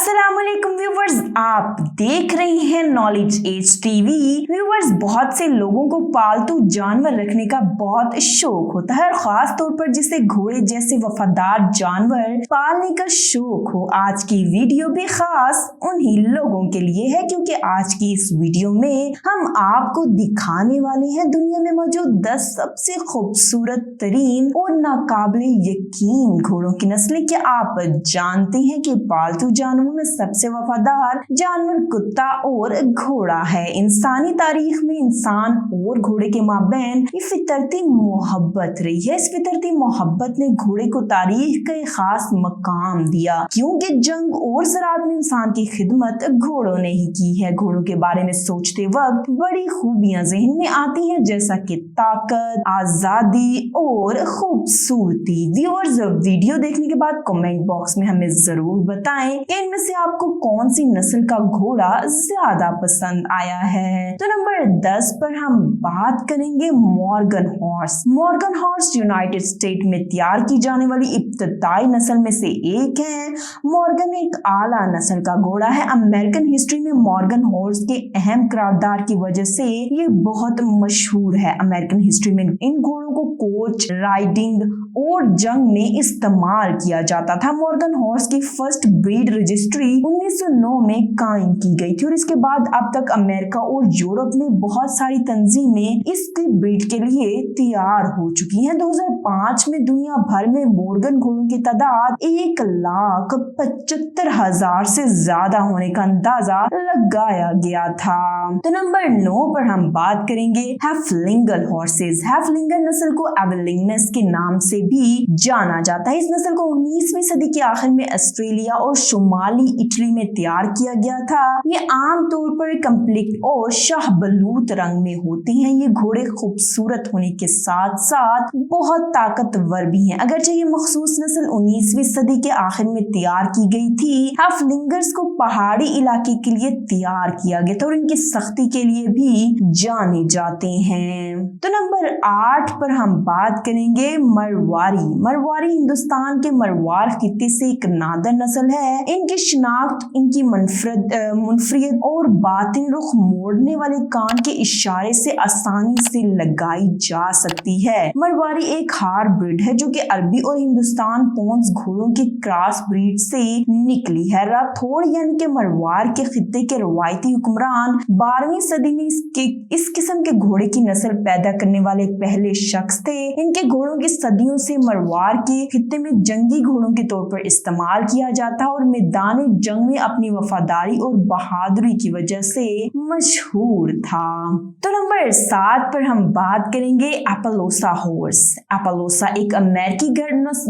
अस्सलामुअलैकुम व्यूवर्स, आप देख रहे हैं नॉलेज एज टीवी। व्यूवर्स, बहुत से लोगों को पालतू जानवर रखने का बहुत शौक होता है और खास तौर पर जिसे घोड़े जैसे वफादार जानवर पालने का शौक हो। आज की वीडियो भी खास उन्हीं लोगों के लिए है, क्योंकि आज की इस वीडियो में हम आपको दिखाने वाले हैं दुनिया में मौजूद 10 सबसे खूबसूरत तरीन और नाकाबिले यकीन घोड़ों की नस्लें। क्या आप जानते हैं कि पालतू जानवरों में सबसे वफादार जानवर कुत्ता और घोड़ा है। इंसानी तारीख में इंसान और घोड़े के माबैन ये फितरती मोहब्बत रही है। इस फितरती मोहब्बत ने घोड़े को तारीख का एक खास मकाम दिया, क्योंकि जंग और ज़राअत में इंसान की खिदमत घोड़ों ने ही की है। घोड़ों के बारे में सोचते वक्त बड़ी खूबियां जहन में आती हैं, जैसा कि ताकत, आजादी और खूबसूरती। व्यूअर्स, वीडियो देखने के बाद कमेंट बॉक्स में हमें जरूर बताएं कि इनमें से आपको कौन सी नस्ल का घोड़ा ज्यादा पसंद आया है। तो नंबर 10 पर हम बात करेंगे Morgan horse. Morgan horse United state में तैयार की जाने वाली इब्तदाई नस्ल में से एक है। मॉर्गन एक आला नस्ल का घोड़ा है। अमेरिकन हिस्ट्री में मॉर्गन हॉर्स के अहम किरदार की वजह से ये बहुत मशहूर है। अमेरिकन हिस्ट्री में इन घोड़ों को कोच, राइडिंग और जंग में इस्तेमाल किया जाता था। मॉर्गन हॉर्स की फर्स्ट ब्रीड रजिस्ट्री 1909 में कायम की गई थी और इसके बाद अब तक अमेरिका और यूरोप में बहुत सारी तंजीमें इसकी ब्रीड के लिए तैयार हो चुकी हैं। 2005 में दुनिया भर में मॉर्गन घोड़ों की तादाद 1,75,000 से ज्यादा होने का अंदाजा लगाया गया था। तो नंबर 9 पर हम बात करेंगे हैफलिंगर हॉर्सेस। हैफलिंगर नस्ल को एवेलिंगस के नाम से भी जाना जाता है। इस नस्ल को 19वीं सदी के आखिर में ऑस्ट्रेलिया और शुमाली इटली में तैयार किया गया था। ये आम तौर पर कंप्लीट और शाहबलूत रंग में होते हैं। ये घोड़े खूबसूरत होने के साथ साथ बहुत ताकतवर भी हैं। अगरचे ये मखसूस नस्ल 19वीं सदी के आखिर में तैयार की गई थी। हैफलिंगर्स को पहाड़ी इलाके के लिए तैयार किया गया था और इनकी सख्ती के लिए भी जाने जाते हैं। तो नंबर 8 पर हम बात करेंगे मरवारी। मरवारी हिंदुस्तान के मरवार खित्ते से एक नादर नस्ल है। इनकी शिनाख्त इनकी मुनफरिद और बातिन रुख मोड़ने वाले कान के इशारे से आसानी से लगाई जा सकती है। मरवारी एक हार ब्रीड है जो कि अरबी और हिंदुस्तान पोंस घोड़ों की क्रॉस ब्रीड से निकली है। राठौड़ यानी कि मरवार के खित्ते के रवायती हुक्मरान 12वीं सदी में इस किस्म के घोड़े की नस्ल पैदा करने वाले पहले शख्स थे। इनके घोड़ों की सदियों से मरवार के खित्ते में जंगी घोड़ों के तौर पर इस्तेमाल किया जाता है और मैदान जंग में अपनी वफादारी और बहादुरी की वजह से मशहूर था। तो नंबर 7 पर हम बात करेंगे एपलोसा हॉर्स। एपलोसा एक अमेरिकी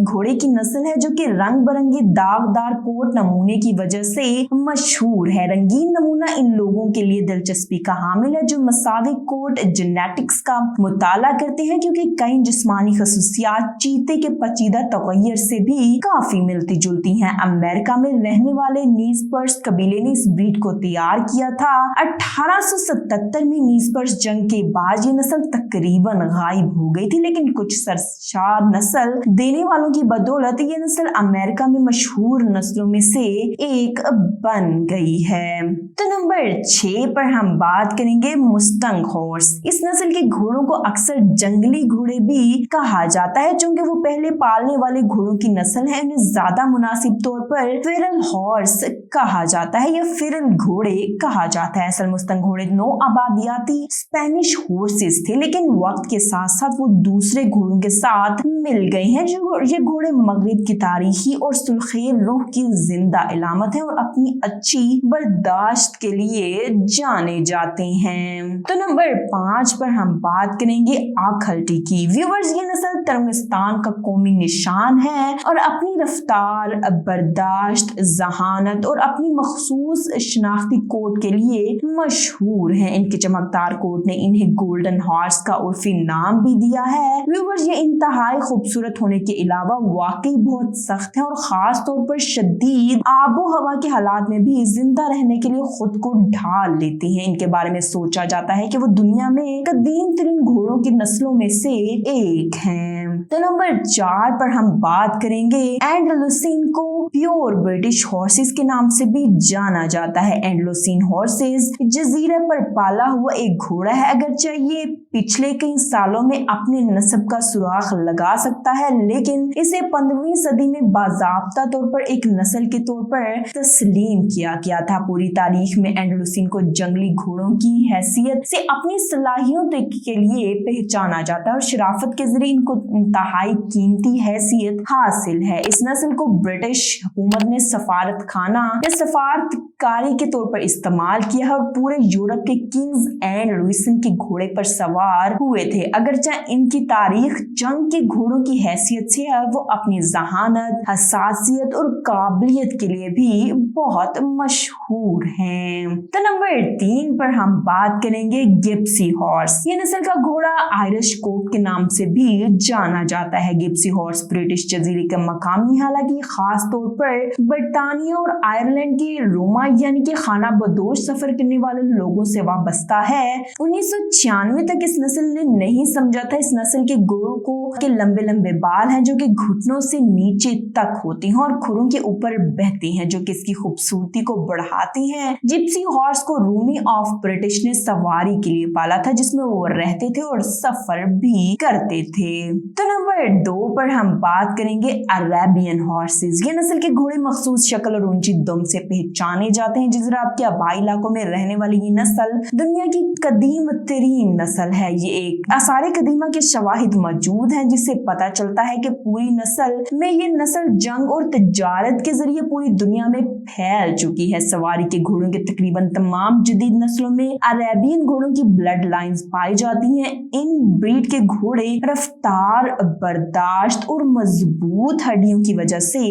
घोड़े की नस्ल है जो कि रंग बिरंगे दागदार कोट नमूने की वजह से मशहूर है। रंगीन नमूना इन लोगों के लिए दिलचस्पी का हामिल है जो मसावी कोट जेनेटिक्स का मुताला करते हैं, क्योंकि कई जिस्मानी खसूसियात चीते के पचीदा तगय्युर से भी काफी मिलती जुलती हैं। अमेरिका में रहने वाले नीसपर्स कबीले ने इस ब्रीड को तैयार किया था। 1877 में नीसपर्स जंग के बाद ये नस्ल तकरीबन गायब हो गई थी, लेकिन कुछ सरशार नस्ल देने वालों की बदौलत ये नस्ल अमेरिका में मशहूर नस्लों में से एक बन गई है। तो नंबर 6 पर हम बात करेंगे मुस्तंग हॉर्स। इस नस्ल के घोड़ों को अक्सर जंगली घोड़े भी कहा जाता है, क्योंकि वो पहले पालने वाले घोड़ों की नस्ल है। इन्हें ज्यादा मुनासिब तौर पर फेरल हॉर्स कहा जाता है या फेरल घोड़े कहा जाता है। असल मुस्तंग घोड़े नौ आबादियाती स्पेनिश हॉर्सेस थे, लेकिन वक्त के साथ साथ वो दूसरे घोड़ों के साथ मिल गए हैं। जो ये घोड़े मगरिब की तारीखी और सुलखेर रूह की जिंदा इलामत है और अपनी अच्छी बर्दाश्त के लिए जाने जाते हैं। तो नंबर 5 पर हम बात करेंगे आखलटी की। व्यूवर्स, ये नस्ल तुर्कमेनिस्तान का कौमी निशान है और अपनी रफ्तार, बर्दाश्त, जहानत और अपनी मखसूस शनाख्ती कोड के लिए मशहूर है। इनके चमकदार कोड ने इन्हें गोल्डन हॉर्स का उर्फी नाम भी दिया है। व्यूवर्स, ये इंतहाई खूबसूरत होने के अलावा वाकई बहुत सख्त है और खास तौर पर शदीद आबो हवा के हालात में भी जिंदा रहने के लिए खुद को ढाल लेती हैं। इनके बारे में सोचा जाता है कि वो दुनिया में कदीम तरीन घोड़ों की नस्लों में से एक हैं। तो नंबर 4 पर हम बात करेंगे एंडलुसिन को प्योर ब्रिटिश हॉर्सेस के नाम से से भी जाना जाता है। एंडलोसिन हॉर्सेस जजीरे पर पाला हुआ एक घोड़ा है, अगरचे ये पिछले कई सालों में अपने नस्ब का सुराग लगा सकता है, लेकिन इसे 15वीं सदी में बाज़ाब्ता तौर पर एक नस्ल के तौर पर तस्लीम किया गया था। पूरी तारीख में एंडलोसिन को जंगली घोड़ों की हैसियत से अपनी सलाहियतों के लिए पहचाना जाता है और शराफत के जरिए इनको इंतहाई कीमती हैसियत हासिल है। इस नस्ल को ब्रिटिश हुकूमत ने सफारत खाना या सफारतकारी के तौर पर इस्तेमाल किया है और पूरे यूरोप के किंग्स एंड लुइसन के घोड़े पर सवार हुए थे। अगरचे इनकी तारीख जंग के घोड़ों की हैसियत से है, वो अपनी जहानत, हसासियत और काबिलियत के लिए भी बहुत मशहूर हैं। तो नंबर 3 पर हम बात करेंगे गिप्सी हॉर्स। ये नस्ल का घोड़ा आयरिश कोट के नाम से भी जाना जाता है। गिप्सी हॉर्स ब्रिटिश जजीरे के मकामी, हालांकि खास तौर पर बर्तानिया और आयरलैंड के रोमा यानी कि खाना बदोश सफर करने वाले लोगों से वाबस्ता है। 1996 तक इस नस्ल ने नहीं समझा था इस नस्ल के घोड़ों को के लंबे लंबे बाल हैं जो कि घुटनों से नीचे तक होते हैं और खुरों के ऊपर बहते हैं, जो कि इसकी खूबसूरती को बढ़ाती हैं। जिप्सी हॉर्स को रूमी ऑफ ब्रिटिश ने सवारी के लिए पाला था, जिसमें वो रहते थे और सफर भी करते थे। तो नंबर 2 पर हम बात करेंगे अरेबियन हॉर्सेस। ये नस्ल के घोड़े मखसूस शक्ल और ऊंची दुम से पहचाने जाते हैं। जज़ीरात के आबाई इलाकों में रहने वाली ये नस्ल दुनिया की कदीम तरीन नस्ल है। ये एक आसार कदीमा के शवाहिद मौजूद हैं, जिससे पता चलता है कि पूरी नस्ल में ये नस्ल जंग और तजारत के जरिए पूरी दुनिया में फैल चुकी है। सवारी के घोड़ों के तकरीबन तमाम जदीद नस्लों में अरेबियन घोड़ों की ब्लड लाइंस पाई जाती हैं। इन ब्रीड के घोड़े रफ्तार, बर्दाश्त और मजबूत हड्डियों की वजह से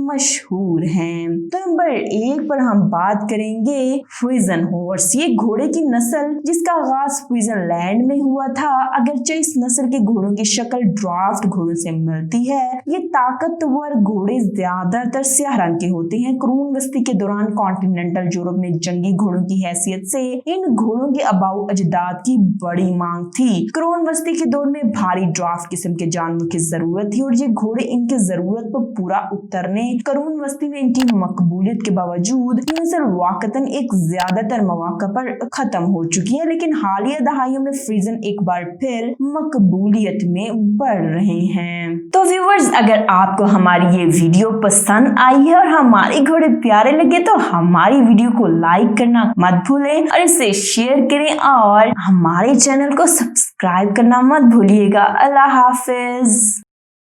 मशहूर हैं। तो नंबर 1 पर हम बात करेंगे फ्रीजन हॉर्स। ये घोड़े की नस्ल जिसका आगाज स्विट्जरलैंड में हुआ था, अगरचे इस नस्ल के घोड़ों की शक्ल ड्राफ्ट घोड़ों से मिलती है। ये ताकतवर घोड़े ज्यादातर स्याह रंग के होते हैं। क्रून वस्ती के दौरान कॉन्टिनेंटल यूरोप में जंगी घोड़ों की हैसियत से इन घोड़ों के अबाउ अजदाद की बड़ी मांग थी। क्रून वस्ती के दौर में भारी ड्राफ्ट किस्म के जानवरों की जरूरत थी और ये घोड़े इनके जरूरत पर पूरा उतरने करून वस्ती में इनकी मकबूलियत के बावजूद ये नस्ल वाकतन एक ज्यादातर मौका पर खत्म हो चुकी है, लेकिन हालिया दहाइयों में फ्रीजन एक बार फिर मकबूलियत में बढ़ रहे हैं। तो व्यूवर्स, अगर आपको हमारी ये वीडियो पसंद आई है और हमारे घोड़े प्यारे लगे तो हमारी वीडियो को लाइक करना मत भूलें और इसे शेयर करें और हमारे चैनल को सब्सक्राइब करना मत भूलिएगा। अल्लाह हाफिज।